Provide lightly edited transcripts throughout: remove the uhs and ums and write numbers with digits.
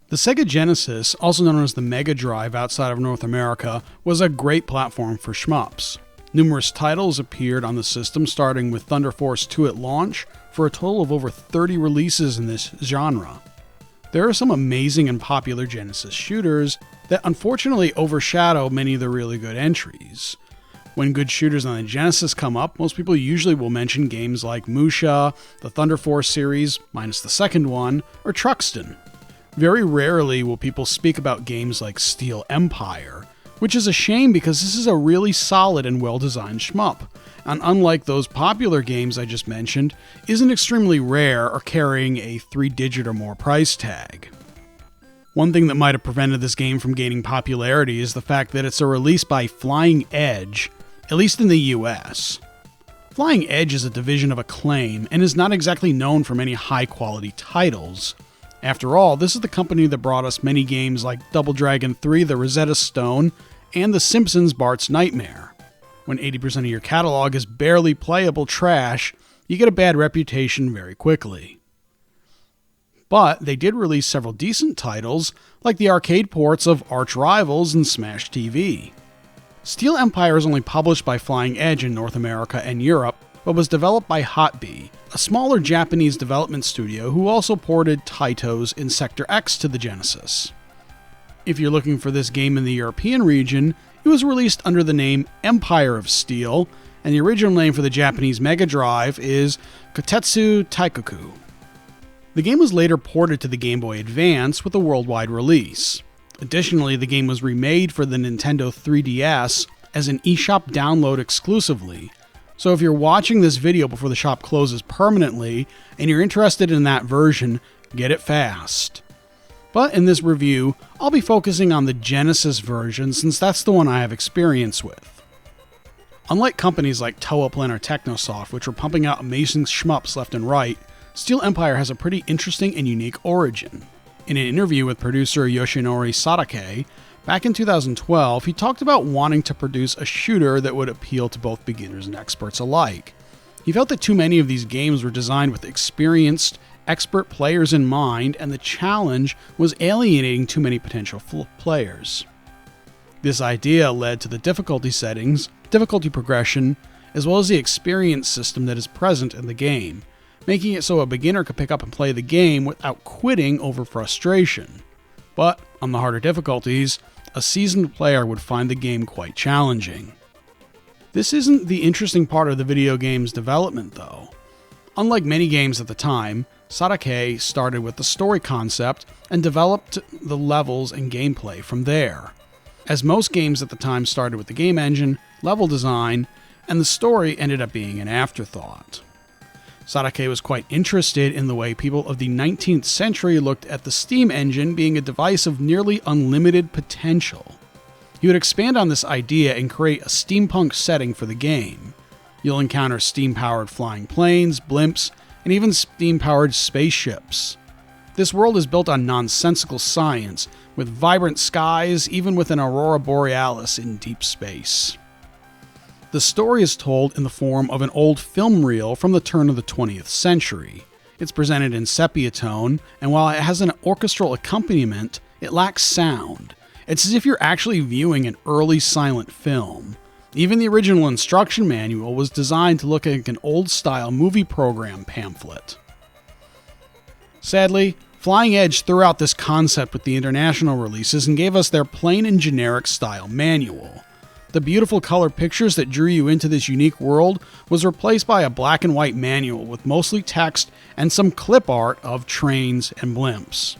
The Sega Genesis, also known as the Mega Drive outside of North America, was a great platform for shmups. Numerous titles appeared on the system, starting with Thunder Force 2 at launch, for a total of over 30 releases in this genre. There are some amazing and popular Genesis shooters that unfortunately overshadow many of the really good entries. When good shooters on the Genesis come up, most people usually will mention games like Musha, the Thunder Force series, minus the second one, or Truxton. Very rarely will people speak about games like Steel Empire, which is a shame because this is a really solid and well-designed shmup, and unlike those popular games I just mentioned, isn't extremely rare or carrying a 3-digit or more price tag. One thing that might have prevented this game from gaining popularity is the fact that it's a release by Flying Edge, at least in the US. Flying Edge is a division of Acclaim and is not exactly known for many high-quality titles. After all, this is the company that brought us many games like Double Dragon 3: The Rosetta Stone and The Simpsons: Bart's Nightmare. When 80% of your catalog is barely playable trash, you get a bad reputation very quickly. But they did release several decent titles, like the arcade ports of Arch Rivals and Smash TV. Steel Empire is only published by Flying Edge in North America and Europe, but was developed by Hotbee, a smaller Japanese development studio who also ported Taito's in Sector X to the Genesis. If you're looking for this game in the European region, it was released under the name Empire of Steel, and the original name for the Japanese Mega Drive is Kotetsu Taikoku. The game was later ported to the Game Boy Advance with a worldwide release. Additionally, the game was remade for the Nintendo 3DS as an eShop download exclusively. So if you're watching this video before the shop closes permanently and you're interested in that version, get it fast. But in this review, I'll be focusing on the Genesis version since that's the one I have experience with. Unlike companies like Toaplan or Technosoft, which were pumping out amazing shmups left and right, Steel Empire has a pretty interesting and unique origin. In an interview with producer Yoshinori Sadake, back in 2012, he talked about wanting to produce a shooter that would appeal to both beginners and experts alike. He felt that too many of these games were designed with experienced, expert players in mind, and the challenge was alienating too many potential players. This idea led to the difficulty settings, difficulty progression, as well as the experience system that is present in the game, making it so a beginner could pick up and play the game without quitting over frustration. But on the harder difficulties, a seasoned player would find the game quite challenging. This isn't the interesting part of the video game's development, though. Unlike many games at the time, Sadake started with the story concept and developed the levels and gameplay from there. As most games at the time started with the game engine, level design, and the story ended up being an afterthought. Sadake was quite interested in the way people of the 19th century looked at the Steam engine being a device of nearly unlimited potential. He would expand on this idea and create a steampunk setting for the game. You'll encounter steam-powered flying planes, blimps, and even steam-powered spaceships. This world is built on nonsensical science, with vibrant skies, even with an aurora borealis in deep space. The story is told in the form of an old film reel from the turn of the 20th century. It's presented in sepia tone, and while it has an orchestral accompaniment, it lacks sound. It's as if you're actually viewing an early silent film. Even the original instruction manual was designed to look like an old-style movie program pamphlet. Sadly, Flying Edge threw out this concept with the international releases and gave us their plain and generic style manual. The beautiful color pictures that drew you into this unique world was replaced by a black and white manual with mostly text and some clip art of trains and blimps.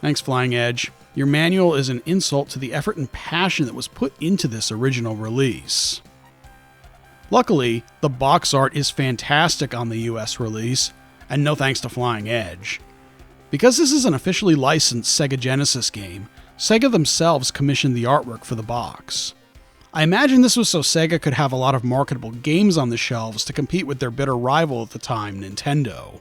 Thanks, Flying Edge. Your manual is an insult to the effort and passion that was put into this original release. Luckily, the box art is fantastic on the US release, and no thanks to Flying Edge. Because this is an officially licensed Sega Genesis game, Sega themselves commissioned the artwork for the box. I imagine this was so Sega could have a lot of marketable games on the shelves to compete with their bitter rival at the time, Nintendo.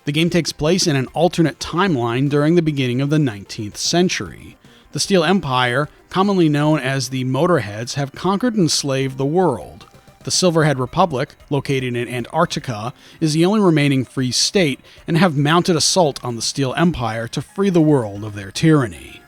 The game takes place in an alternate timeline during the beginning of the 19th century. The Steel Empire, commonly known as the Motorheads, have conquered and enslaved the world. The Silverhead Republic, located in Antarctica, is the only remaining free state and have mounted assault on the Steel Empire to free the world of their tyranny.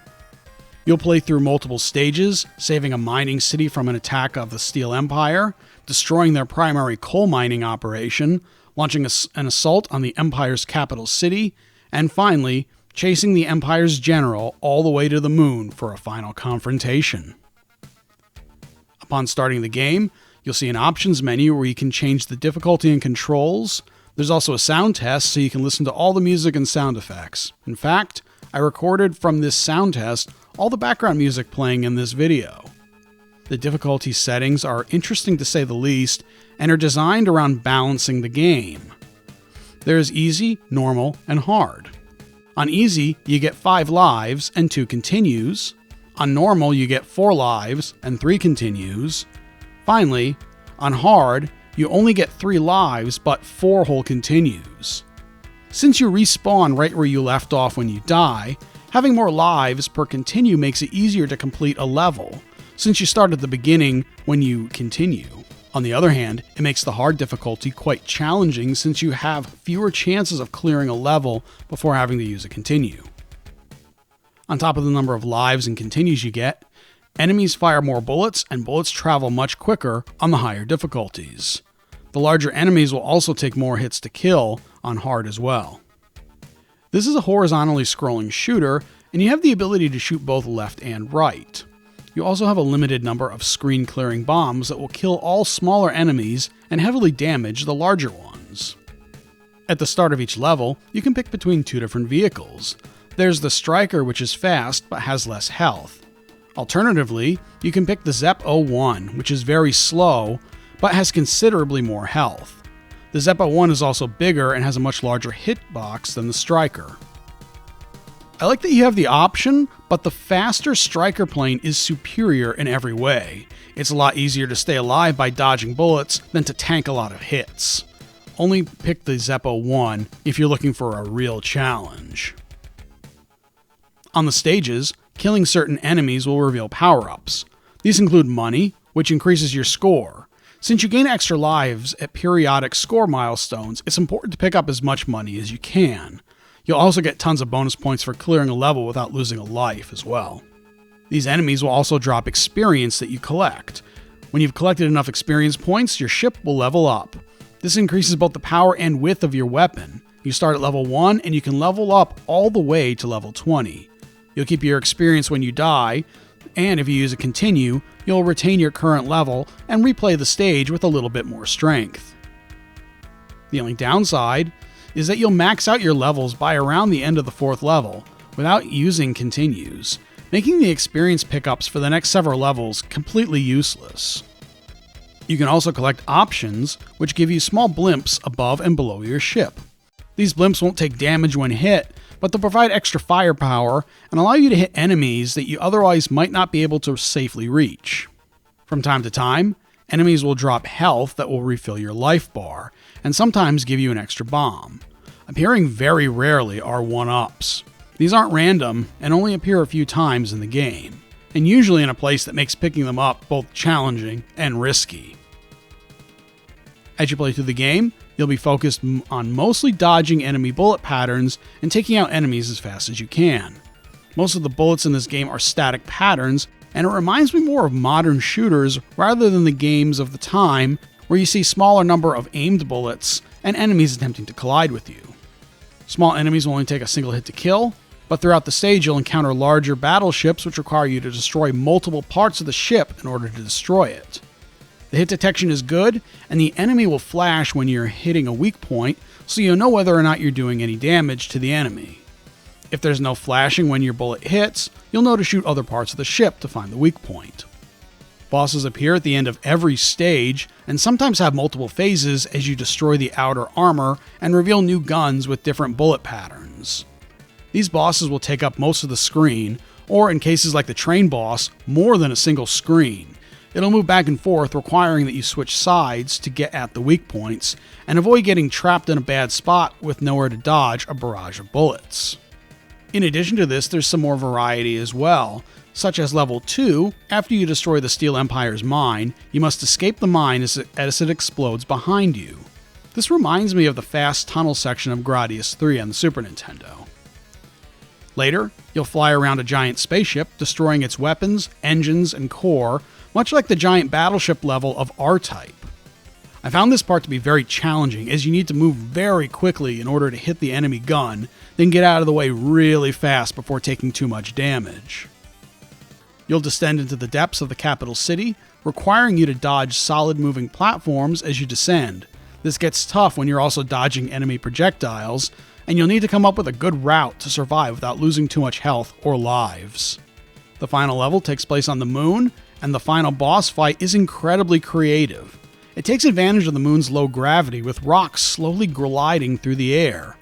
You'll play through multiple stages, saving a mining city from an attack of the Steel Empire, destroying their primary coal mining operation, launching an assault on the Empire's capital city, and finally, chasing the Empire's general all the way to the moon for a final confrontation. Upon starting the game, you'll see an options menu where you can change the difficulty and controls. There's also a sound test so you can listen to all the music and sound effects. In fact, I recorded from this sound test all the background music playing in this video. The difficulty settings are interesting to say the least and are designed around balancing the game. There's easy, normal, and hard. On easy, you get 5 lives and 2 continues. On normal, you get 4 lives and 3 continues. Finally, on hard, you only get 3 lives but 4 whole continues. Since you respawn right where you left off when you die, having more lives per continue makes it easier to complete a level, since you start at the beginning when you continue. On the other hand, it makes the hard difficulty quite challenging since you have fewer chances of clearing a level before having to use a continue. On top of the number of lives and continues you get, enemies fire more bullets and bullets travel much quicker on the higher difficulties. The larger enemies will also take more hits to kill on hard as well. This is a horizontally scrolling shooter, and you have the ability to shoot both left and right. You also have a limited number of screen-clearing bombs that will kill all smaller enemies and heavily damage the larger ones. At the start of each level, you can pick between 2 different vehicles. There's the Striker, which is fast but has less health. Alternatively, you can pick the Zep-01, which is very slow but has considerably more health. The Zep-01 is also bigger and has a much larger hitbox than the Striker. I like that you have the option, but the faster Striker plane is superior in every way. It's a lot easier to stay alive by dodging bullets than to tank a lot of hits. Only pick the Zep-01 if you're looking for a real challenge. On the stages, killing certain enemies will reveal power-ups. These include money, which increases your score. Since you gain extra lives at periodic score milestones, it's important to pick up as much money as you can. You'll also get tons of bonus points for clearing a level without losing a life as well. These enemies will also drop experience that you collect. When you've collected enough experience points, your ship will level up. This increases both the power and width of your weapon. You start at level 1 and you can level up all the way to level 20. You'll keep your experience when you die, and if you use a continue, you'll retain your current level and replay the stage with a little bit more strength. The only downside is that you'll max out your levels by around the end of the 4th level without using continues, making the experience pickups for the next several levels completely useless. You can also collect options, which give you small blimps above and below your ship. These blimps won't take damage when hit, but they'll provide extra firepower and allow you to hit enemies that you otherwise might not be able to safely reach. From time to time, enemies will drop health that will refill your life bar, and sometimes give you an extra bomb. Appearing very rarely are 1-ups. These aren't random and only appear a few times in the game, and usually in a place that makes picking them up both challenging and risky. As you play through the game, you'll be focused on mostly dodging enemy bullet patterns and taking out enemies as fast as you can. Most of the bullets in this game are static patterns, and it reminds me more of modern shooters rather than the games of the time where you see smaller number of aimed bullets and enemies attempting to collide with you. Small enemies will only take a single hit to kill, but throughout the stage you'll encounter larger battleships which require you to destroy multiple parts of the ship in order to destroy it. The hit detection is good, and the enemy will flash when you're hitting a weak point, so you'll know whether or not you're doing any damage to the enemy. If there's no flashing when your bullet hits, you'll know to shoot other parts of the ship to find the weak point. Bosses appear at the end of every stage, and sometimes have multiple phases as you destroy the outer armor and reveal new guns with different bullet patterns. These bosses will take up most of the screen, or in cases like the train boss, more than a single screen. It'll move back and forth, requiring that you switch sides to get at the weak points, and avoid getting trapped in a bad spot with nowhere to dodge a barrage of bullets. In addition to this, there's some more variety as well. such as level 2, after you destroy the Steel Empire's mine, you must escape the mine as it explodes behind you. This reminds me of the fast tunnel section of Gradius 3 on the Super Nintendo. Later, you'll fly around a giant spaceship, destroying its weapons, engines, and core, much like the giant battleship level of R-Type. I found this part to be very challenging, as you need to move very quickly in order to hit the enemy gun, then get out of the way really fast before taking too much damage. You'll descend into the depths of the capital city, requiring you to dodge solid moving platforms as you descend. This gets tough when you're also dodging enemy projectiles, and you'll need to come up with a good route to survive without losing too much health or lives. The final level takes place on the moon, and the final boss fight is incredibly creative. It takes advantage of the moon's low gravity with rocks slowly gliding through the air.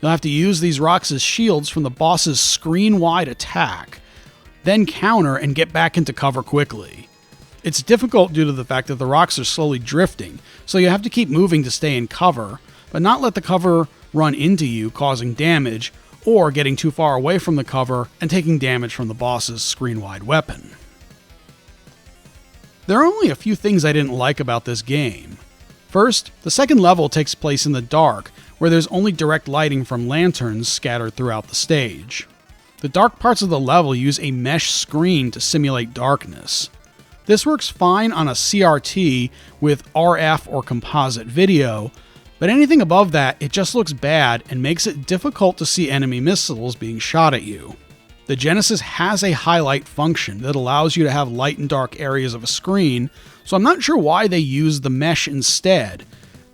You'll have to use these rocks as shields from the boss's screen-wide attack, then counter and get back into cover quickly. It's difficult due to the fact that the rocks are slowly drifting, so you have to keep moving to stay in cover, but not let the cover run into you, causing damage, or getting too far away from the cover and taking damage from the boss's screen-wide weapon. There are only a few things I didn't like about this game. First, the second level takes place in the dark, where there's only direct lighting from lanterns scattered throughout the stage. The dark parts of the level use a mesh screen to simulate darkness. This works fine on a CRT with RF or composite video, but anything above that, it just looks bad and makes it difficult to see enemy missiles being shot at you. The Genesis has a highlight function that allows you to have light and dark areas of a screen, so I'm not sure why they use the mesh instead.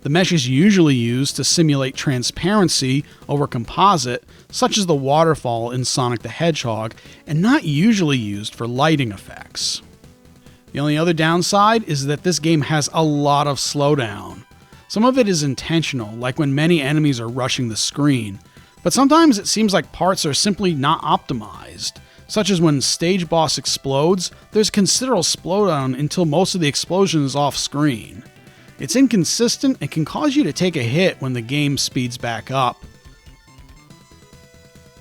The mesh is usually used to simulate transparency over composite, such as the waterfall in Sonic the Hedgehog, and not usually used for lighting effects. The only other downside is that this game has a lot of slowdown. Some of it is intentional, like when many enemies are rushing the screen, but sometimes it seems like parts are simply not optimized, such as when stage boss explodes, there's considerable slowdown until most of the explosion is off screen. It's inconsistent and can cause you to take a hit when the game speeds back up.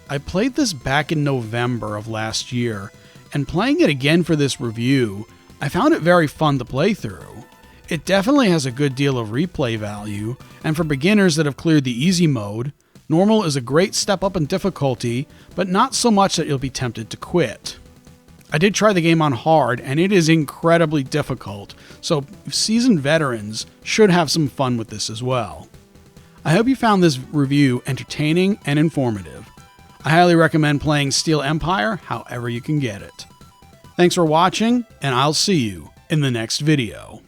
I played this back in November of last year, and playing it again for this review, I found it very fun to play through. It definitely has a good deal of replay value, and for beginners that have cleared the easy mode, normal is a great step up in difficulty, but not so much that you'll be tempted to quit. I did try the game on hard, and it is incredibly difficult, so seasoned veterans should have some fun with this as well. I hope you found this review entertaining and informative. I highly recommend playing Steel Empire however you can get it. Thanks for watching, and I'll see you in the next video.